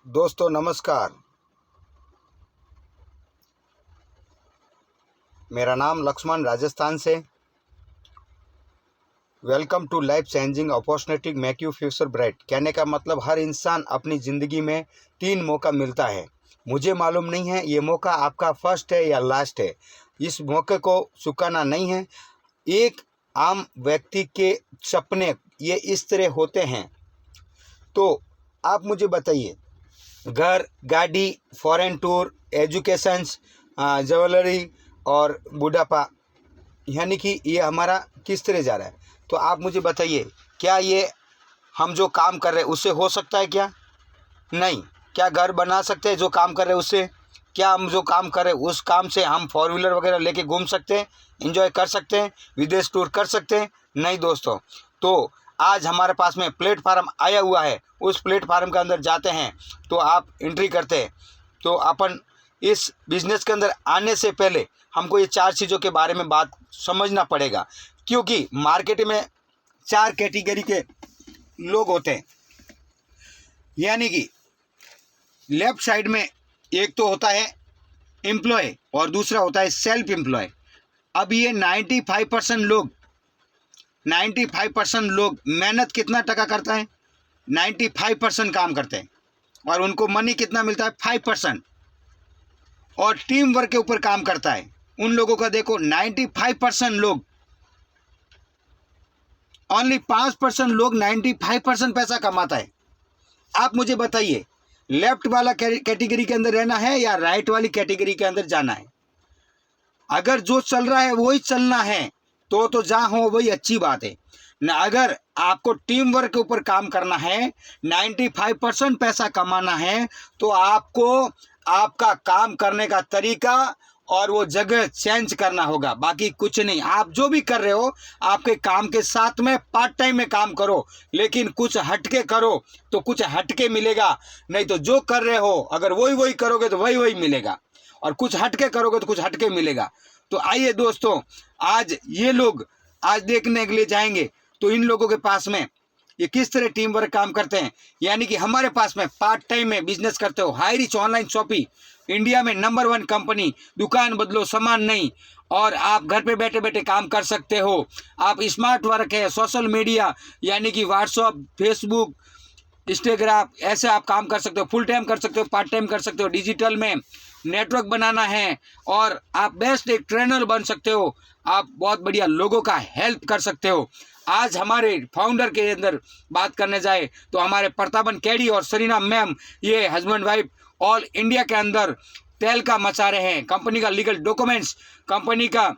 दोस्तों नमस्कार। मेरा नाम लक्ष्मण राजस्थान से। Welcome to life changing opportunity make you future bright. कहने का मतलब हर इंसान अपनी ज़िंदगी में 3 मौका मिलता है। मुझे मालूम नहीं है ये मौका आपका फर्स्ट है या लास्ट है। इस मौके को चुकाना नहीं है। एक आम व्यक्ति के सपने ये इस तरह होते हैं। तो आप मुझे बताइए, घर, गाड़ी, फॉरेन टूर, एजुकेशंस, ज्वेलरी और बुढ़ापा, यानी कि ये हमारा किस तरह जा रहा है। तो आप मुझे बताइए, क्या ये हम जो काम कर रहे हैं उससे हो सकता है क्या? नहीं। क्या घर बना सकते हैं जो काम कर रहे हैं उससे? क्या हम जो काम कर रहे हैं उस काम से हम 4 व्हीलर वगैरह लेके घूम सकते हैं, इंजॉय कर सकते हैं, विदेश टूर कर सकते हैं? नहीं दोस्तों। तो आज हमारे पास में प्लेटफार्म आया हुआ है, उस प्लेटफार्म के अंदर जाते हैं तो आप एंट्री करते हैं। तो अपन इस बिज़नेस के अंदर आने से पहले हमको ये 4 चीज़ों के बारे में बात समझना पड़ेगा, क्योंकि मार्केट में 4 कैटेगरी के लोग होते हैं। यानी कि लेफ्ट साइड में एक तो होता है एम्प्लॉय और दूसरा होता है सेल्फ एम्प्लॉय। अब ये 95% लोग मेहनत कितना टका करता है? 95% काम करते हैं और उनको मनी कितना मिलता है? 5%। और टीम वर्क के ऊपर काम करता है उन लोगों का देखो 95% लोग, ओनली 5% लोग 95% पैसा कमाता है। आप मुझे बताइए, लेफ्ट वाला कैटेगरी के अंदर रहना है या राइट वाली कैटेगरी के अंदर जाना है? अगर जो चल रहा है वही चलना है तो जहाँ हो वही अच्छी बात है ना। अगर आपको टीम वर्क के ऊपर काम करना है, 95% पैसा कमाना है, तो आपको आपका काम करने का तरीका और वो जगह चेंज करना होगा। बाकी कुछ नहीं। आप जो भी कर रहे हो आपके काम के साथ में पार्ट टाइम में काम करो, लेकिन कुछ हटके करो तो कुछ हटके मिलेगा। नहीं तो जो कर रहे हो अगर वही करोगे तो वही मिलेगा, और कुछ हटके करोगे तो कुछ हटके मिलेगा। तो आइए दोस्तों, आज ये लोग आज देखने के लिए जाएंगे तो इन लोगों के पास में ये किस तरह टीम वर्क काम करते हैं। यानी कि हमारे पास में पार्ट टाइम में बिजनेस करते हो, high rich online shopping, India में नंबर 1 कंपनी, दुकान बदलो सामान नहीं, और आप घर पे बैठे बैठे काम कर सकते हो। आप स्मार्ट वर्क है, सोशल मीडिया यानी कि व्हाट्सअप, फेसबुक, इंस्टाग्राम, ऐसे आप काम कर सकते हो। फुल टाइम कर सकते हो, पार्ट टाइम कर सकते हो। डिजिटल में नेटवर्क बनाना है और आप बेस्ट एक ट्रेनर बन सकते हो। आप बहुत बढ़िया लोगों का हेल्प कर सकते हो। आज हमारे फाउंडर के अंदर बात करने जाए तो हमारे प्रतापन कैडी और सरीना मैम, ये हस्बैंड वाइफ ऑल इंडिया के अंदर तेल का मचा रहे हैं। कंपनी का लीगल डॉक्यूमेंट्स, कंपनी का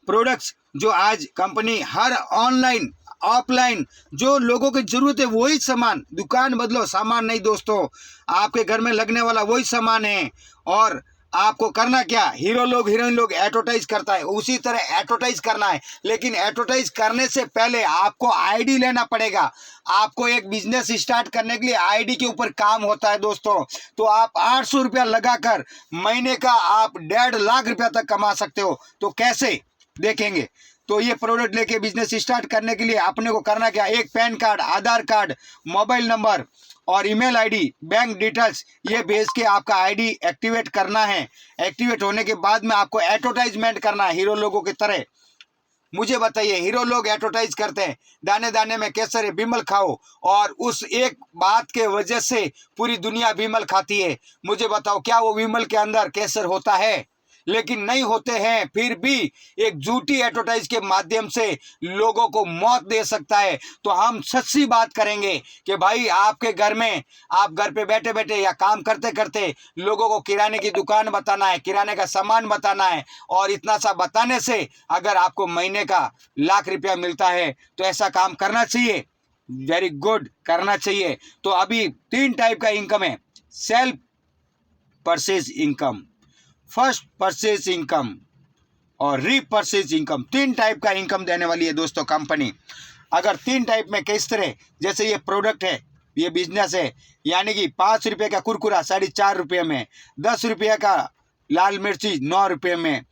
प्रोडक्ट्स, जो आज कंपनी हर ऑनलाइन ऑफलाइन जो लोगों की जरूरत है वही सामान, दुकान बदलो सामान नहीं दोस्तों, आपके घर में लगने वाला वही सामान है। और आपको करना क्या, हीरो लोग हीरोइन लोग एडवर्टाइज करता है, उसी तरह एडवर्टाइज करना है। लेकिन एडवर्टाइज करने से पहले आपको आईडी लेना पड़ेगा। आपको एक बिजनेस स्टार्ट करने के लिए आईडी के ऊपर काम होता है दोस्तों। तो आप 800 रुपया लगाकर महीने का आप 1.5 लाख रुपया तक कमा सकते हो। तो कैसे देखेंगे। तो ये प्रोडक्ट लेके बिजनेस स्टार्ट करने के लिए अपने को करना क्या, एक पैन कार्ड, आधार कार्ड, मोबाइल नंबर और ईमेल आईडी, बैंक डिटेल्स, ये भेज के आपका आईडी एक्टिवेट करना है। एक्टिवेट होने के बाद में आपको एडवर्टाइजमेंट करना है हीरो लोगों की तरह। मुझे बताइए, हीरो लोग एडवर्टाइज करते हैं दाने दाने में केसर है विमल खाओ, और उस एक बात के वजह से पूरी दुनिया विमल खाती है। मुझे बताओ, क्या वो विमल के अंदर केसर होता है? लेकिन नहीं होते हैं। फिर भी एक झूठी एडवर्टाइज के माध्यम से लोगों को मौत दे सकता है। तो हम सच्ची बात करेंगे कि भाई आपके घर में, आप घर पे बैठे बैठे या काम करते करते लोगों को किराने की दुकान बताना है, किराने का सामान बताना है, और इतना सा बताने से अगर आपको महीने का 1 लाख रुपया मिलता है तो ऐसा काम करना चाहिए। वेरी गुड, करना चाहिए। तो अभी 3 टाइप का इनकम है। Self purchase income, first purchase income और रीपरचेज इनकम। 3 टाइप का इनकम देने वाली है दोस्तों कंपनी। अगर 3 टाइप में किस तरह, जैसे ये प्रोडक्ट है, ये बिजनेस है, यानी कि 5 रुपये का कुरकुरा 4.5 रुपये में, 10 रुपये का लाल मिर्ची 9 रुपये में,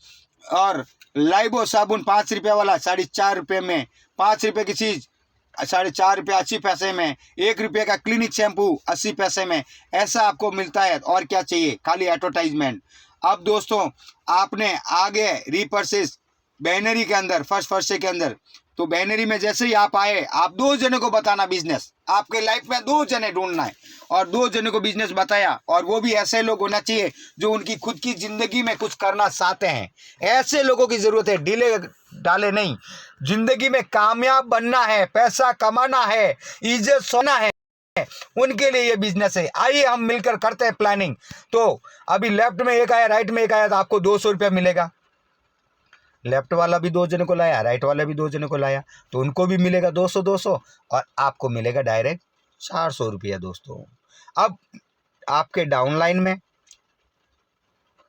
और लाइबो साबुन 5 रुपये वाला 4.5 रुपये में, 5 रुपये की चीज़ ₹4.80 में, ₹1 का क्लिनिक शैम्पू 80 पैसे में, ऐसा आपको मिलता है। और क्या चाहिए, खाली एडवर्टाइजमेंट। अब दोस्तों आपने आगे रीपर्चेज बैनरी के अंदर, फर्स्ट के अंदर, तो बैनरी में जैसे ही आप आए, आप 2 जने को बताना बिजनेस, आपके लाइफ में 2 जने ढूंढना है और 2 जने को बिजनेस बताया, और वो भी ऐसे लोग होना चाहिए जो उनकी खुद की जिंदगी में कुछ करना चाहते हैं। ऐसे लोगों की जरूरत है, ढीले डाले नहीं। जिंदगी में कामयाब बनना है, पैसा कमाना है, इज्जत सोना है, उनके लिए ये बिजनेस है। आइए हम मिलकर करते हैं प्लानिंग। तो अभी लेफ्ट में एक आया, राइट में एक आया, तो आपको 200 रुपया मिलेगा। लेफ्ट वाला भी 2 जने को लाया, राइट वाला भी 2 जने को लाया, तो उनको भी मिलेगा 200 और आपको मिलेगा डायरेक्ट 400 रुपया दोस्तों। अब आपके डाउनलाइन में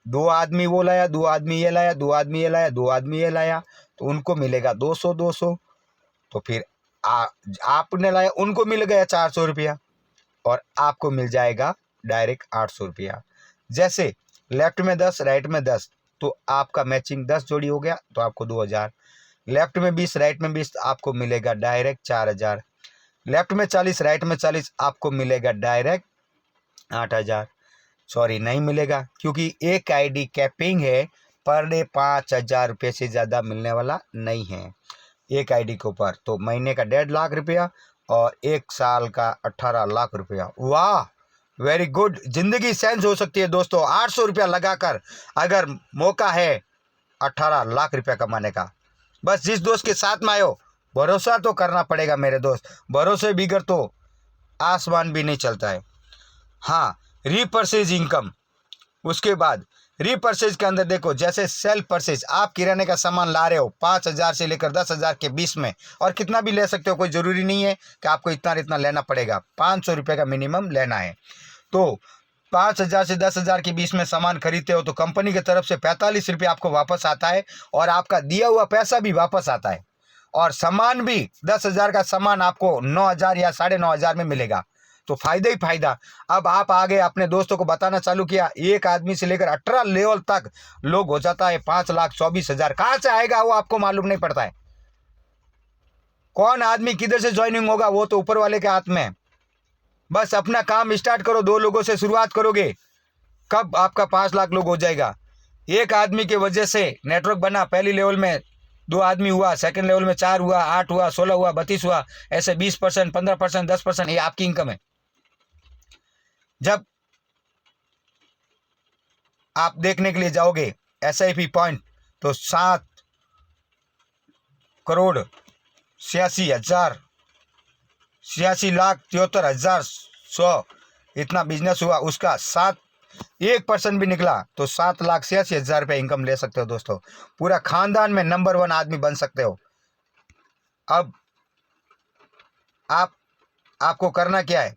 2 आदमी वो लाया, 2 आदमी ये लाया, 2 आदमी ये लाया, 2 आदमी ये लाया, तो उनको मिलेगा 200। तो फिर आपने लाया, उनको मिल गया 400 रुपया और आपको मिल जाएगा डायरेक्ट 800 रुपया। जैसे लेफ्ट में 10, राइट में 10, तो आपका मैचिंग 10 जोड़ी हो गया, तो आपको 2000। लेफ्ट में 20, राइट में 20, आपको मिलेगा डायरेक्ट 4000। लेफ्ट में 40, राइट में 40, आपको मिलेगा डायरेक्ट 8000। सॉरी, नहीं मिलेगा, क्योंकि एक आईडी कैपिंग है, पर डे 5000 रुपये से ज़्यादा मिलने वाला नहीं है एक आईडी के ऊपर। तो महीने का 1.5 लाख रुपया और 1 साल का 18 लाख रुपया। वाह, वेरी गुड। जिंदगी सेंस हो सकती है दोस्तों 800 रुपया लगाकर, अगर मौका है 18 लाख रुपया कमाने का। बस जिस दोस्त के साथ में आयो, भरोसा तो करना पड़ेगा मेरे दोस्त, भरोसे बिगड़ तो आसमान भी नहीं चलता है। हाँ, रीपर्चेज इनकम। उसके बाद रीपर्चेज के अंदर देखो, जैसे सेल्फ परचेज, आप किराने का सामान ला रहे हो 5000 से लेकर 10,000 के बीच में, और कितना भी ले सकते हो, कोई ज़रूरी नहीं है कि आपको इतना लेना पड़ेगा, 500 रुपये का मिनिमम लेना है। तो 5000 से 10,000 के बीच में सामान खरीदते हो तो कंपनी की तरफ से 45 रुपये आपको वापस आता है, और आपका दिया हुआ पैसा भी वापस आता है, और सामान भी 10,000 का सामान आपको 9,000 या 9,500 में मिलेगा। तो फायदा ही फायदा। अब आप आगे अपने दोस्तों को बताना चालू किया, एक आदमी से लेकर 18 लेवल तक लोग हो जाता है 5,24,000। कहाँ से आएगा वो आपको मालूम नहीं पड़ता है। कौन आदमी किधर से ज्वाइनिंग होगा वो तो ऊपर वाले के हाथ में है। बस अपना काम स्टार्ट करो, 2 लोगों से शुरुआत करोगे, कब आपका 5 लाख लोग हो जाएगा। एक आदमी की वजह से नेटवर्क बना, पहली लेवल में 2 आदमी हुआ, सेकंड लेवल में 4 हुआ, 8 हुआ, 16 हुआ, 32 हुआ, ऐसे 20%, 15%, 10%, ये आपकी इनकम है। जब आप देखने के लिए जाओगे SIP पॉइंट, तो 7,86,73,100 इतना बिजनेस हुआ, उसका 1% भी निकला तो 7,86,000 रुपये इनकम ले सकते हो दोस्तों। पूरा खानदान में नंबर 1 आदमी बन सकते हो। अब आपको करना क्या है,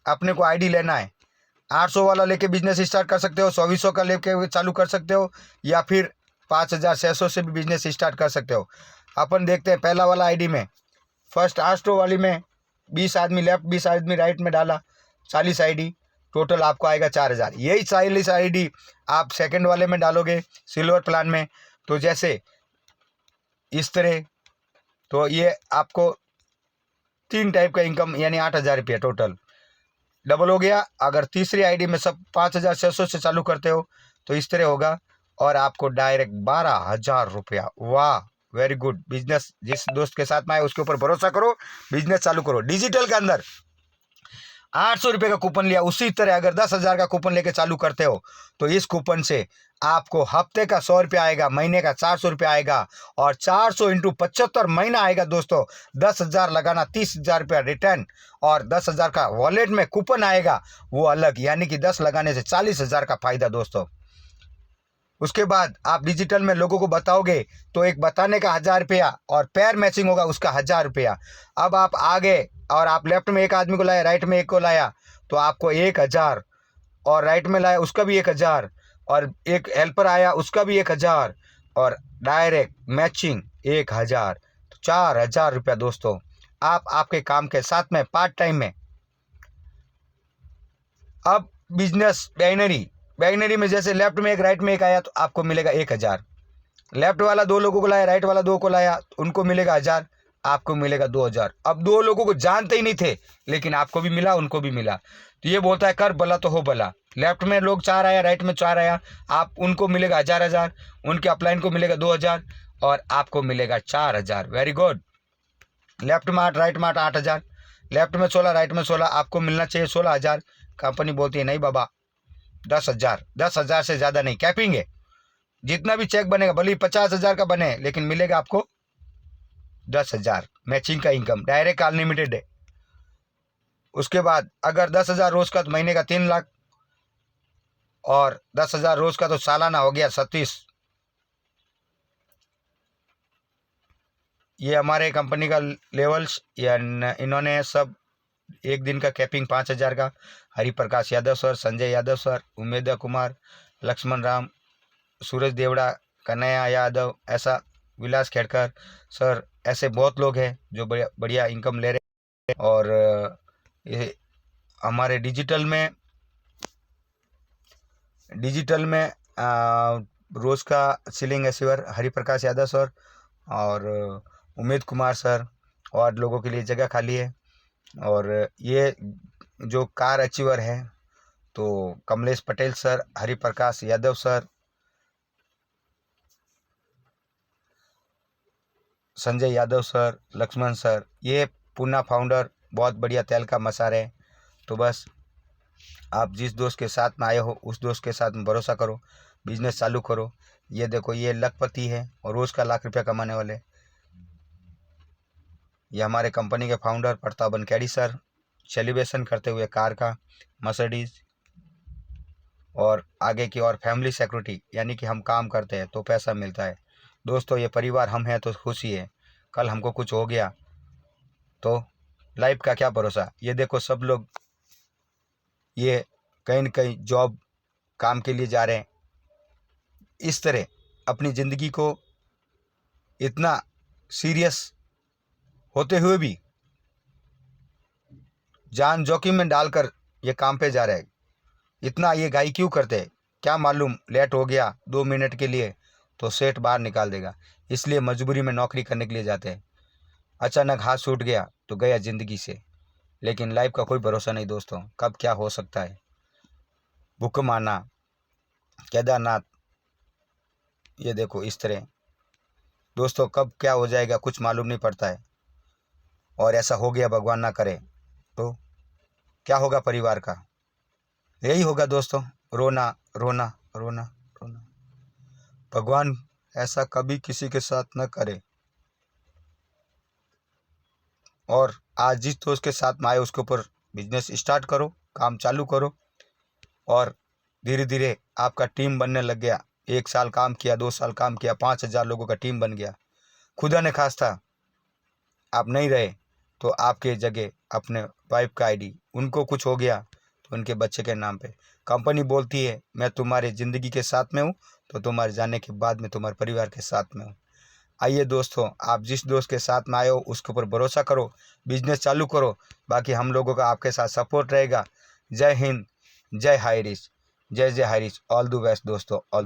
अपने को आईडी लेना है। 800 वाला लेके बिजनेस स्टार्ट कर सकते हो, 2400 का लेके चालू कर सकते हो, या फिर 5,600 से भी बिजनेस स्टार्ट कर सकते हो। अपन देखते हैं पहला वाला आईडी में, फर्स्ट 800 वाली में 20 आदमी लेफ्ट, 20 आदमी राइट में डाला, 40 आईडी, टोटल आपको आएगा 4,000। यही 40 आईडी आप सेकंड वाले में डालोगे सिल्वर प्लान में, तो जैसे इस तरह, तो ये आपको 3 टाइप का इनकम, यानी 8,000 रुपया टोटल डबल हो गया। अगर तीसरी आईडी में सब 5,600 से चालू करते हो तो इस तरह होगा, और आपको डायरेक्ट 12,000 रुपया। वाह, वेरी गुड। बिजनेस जिस दोस्त के साथ में आए उसके ऊपर भरोसा करो, बिजनेस चालू करो। डिजिटल के अंदर 800 रुपये का कूपन लिया, उसी तरह अगर 10,000 का कूपन लेके चालू करते हो तो इस कूपन से आपको हफ्ते का 100 रुपया आएगा, महीने का 400 रुपया आएगा, और 400 इंटू 75 महीना आएगा दोस्तों। 10,000 लगाना, 30,000 रुपया रिटर्न, और 10,000 का वॉलेट में कूपन आएगा वो अलग, यानी कि 10 लगाने से 40,000 का फायदा दोस्तों। उसके बाद आप डिजिटल में लोगों को बताओगे तो एक बताने का 1,000 रुपया, और पैर मैचिंग होगा उसका 1,000 रुपया। अब आप आगे, और आप लेफ्ट में एक आदमी को लाया, राइट में एक को लाया, तो आपको 1,000, और राइट में लाया उसका भी 1,000, और एक हेल्पर आया उसका भी 1,000, और डायरेक्ट मैचिंग 1,000, तो 4,000 रुपया दोस्तों आप आपके काम के साथ में पार्ट टाइम में। अब बिजनेस बैनरी में जैसे लेफ्ट में एक, राइट में एक आया, तो आपको मिलेगा 1,000। लेफ्ट वाला 2 लोगों को लाया, राइट वाला 2 को लाया, उनको मिलेगा 1,000। आपको मिलेगा 2000। अब दो लोगों को जानते ही नहीं थे, लेकिन आपको भी मिला, उनको भी मिला। तो ये बोलता है कर भला तो हो भला। लेफ्ट में लोग 4 आया, राइट में 4 आया, आप उनको मिलेगा 1000, उनके अपलाइन को मिलेगा 2000 और आपको मिलेगा 4000। Very good. लेफ्ट में 8, राइट में 8, 8000। लेफ्ट में 16, राइट में 16, आपको मिलना चाहिए 16000। कंपनी बोलती है नहीं बाबा 10,000, 10,000 से ज़्यादा नहीं, कैपिंग है। जितना भी चेक बनेगा भले ही 50,000 का बने, लेकिन मिलेगा आपको 10,000 मैचिंग का इनकम, डायरेक्ट अनलिमिटेड है। उसके बाद अगर 10,000 रोज का तो महीने का 3 लाख, और 10,000 रोज का तो सालाना हो गया 37। ये हमारे कंपनी का लेवल्स, या इन्होंने सब एक दिन का कैपिंग 5,000 का। हरिप्रकाश यादव सर, संजय यादव सर, उमेदा कुमार, लक्ष्मण राम, सूरज देवड़ा, कन्हैया यादव, ऐसा विलास खेड़कर सर, ऐसे बहुत लोग हैं जो बढ़िया बढ़िया इनकम ले रहे हैं। और ये हमारे डिजिटल में रोज का सीलिंग असीवर हरिप्रकाश यादव सर और उमेद कुमार सर, और लोगों के लिए जगह खाली है। और ये जो कार अचीवर है तो Kamlesh Patel sir, Hariprakash Yadav sir, Sanjay Yadav sir, Laxman sir, ये पूना फाउंडर, बहुत बढ़िया तेल का मसार है। तो बस आप जिस दोस्त के साथ में आए हो उस दोस्त के साथ में भरोसा करो, बिजनेस चालू करो। ये देखो ये लखपति है और रोज़ का लाख रुपया कमाने वाले। ये हमारे कंपनी के founder Pratap Bankhedi sir, celebration करते हुए कार का मर्सिडीज, और आगे की और फैमिली सिक्योरिटी, यानी कि हम काम करते हैं तो पैसा मिलता है। दोस्तों ये परिवार हम हैं तो खुशी है, कल हमको कुछ हो गया तो लाइफ का क्या भरोसा। ये देखो सब लोग ये कहीं न कहीं जॉब काम के लिए जा रहे हैं। इस तरह अपनी ज़िंदगी को इतना सीरियस होते हुए भी जान जोखिम में डालकर ये काम पे जा रहे हैं। इतना ये घाई क्यों करते हैं, क्या मालूम लेट हो गया 2 मिनट के लिए तो सेठ बाहर निकाल देगा, इसलिए मजबूरी में नौकरी करने के लिए जाते हैं। अचानक हाथ छूट गया तो गया ज़िंदगी से। लेकिन लाइफ का कोई भरोसा नहीं दोस्तों, कब क्या हो सकता है। भूकंप आना, केदारनाथ, ये देखो इस तरह दोस्तों कब क्या हो जाएगा कुछ मालूम नहीं पड़ता है। और ऐसा हो गया भगवान ना करे तो क्या होगा परिवार का, यही होगा दोस्तों, रोना रोना रोना रोना। भगवान ऐसा कभी किसी के साथ न करे। और आज जिस दोस्त के साथ में आए उसके ऊपर बिजनेस स्टार्ट करो, काम चालू करो, और धीरे धीरे आपका टीम बनने लग गया। 1 साल काम किया, 2 साल काम किया, 5,000 लोगों का टीम बन गया। खुदा ने खास्ता आप नहीं रहे तो आपके जगह अपने वाइफ का आईडी, उनको कुछ हो गया तो उनके बच्चे के नाम पे। कंपनी बोलती है मैं तुम्हारे ज़िंदगी के साथ में हूँ, तो तुम्हारे जाने के बाद में तुम्हारे परिवार के साथ में हूँ। आइए दोस्तों, आप जिस दोस्त के साथ में आए हो उसके ऊपर भरोसा करो, बिजनेस चालू करो, बाकी हम लोगों का आपके साथ सपोर्ट रहेगा। जय हिंद, जय हाई रिच, जय जय high rich, all the best दोस्तों, ऑल